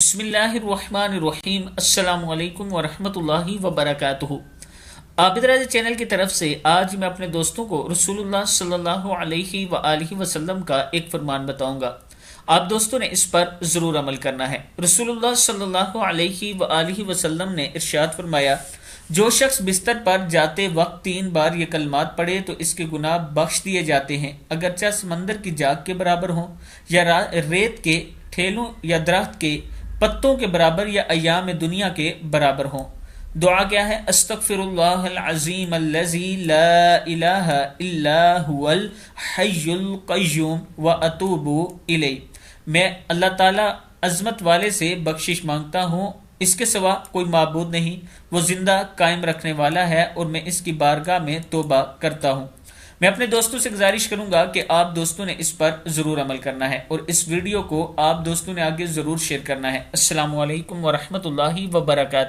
بسم اللہ الرحمن الرحیم۔ السلام علیکم ورحمۃ اللہ وبرکاتہ۔ عابد راضی چینل کی طرف سے آج میں اپنے دوستوں کو رسول اللہ صلی اللہ علیہ وآلہ وسلم کا ایک فرمان بتاؤں گا۔ آپ دوستوں نے اس پر ضرور عمل کرنا ہے۔ رسول اللہ صلی اللہ علیہ وآلہ وسلم نے ارشاد فرمایا، جو شخص بستر پر جاتے وقت 3 بار یہ کلمات پڑھے تو اس کے گناہ بخش دیے جاتے ہیں، اگرچہ سمندر کی جاگ کے برابر ہوں یا ریت کے ٹھیلوں یا درخت کے پتوں کے برابر یا ایام دنیا کے برابر ہوں۔ دعا کیا ہے؟ استغفر اللہ العظیم الذی لا الہ الا هو الحی القیوم واتوب الیہ۔ میں اللہ تعالی عظمت والے سے بخشش مانگتا ہوں، اس کے سوا کوئی معبود نہیں، وہ زندہ قائم رکھنے والا ہے اور میں اس کی بارگاہ میں توبہ کرتا ہوں۔ میں اپنے دوستوں سے گزارش کروں گا کہ آپ دوستوں نے اس پر ضرور عمل کرنا ہے اور اس ویڈیو کو آپ دوستوں نے آگے ضرور شیئر کرنا ہے۔ السلام علیکم ورحمۃ اللہ وبرکاتہ۔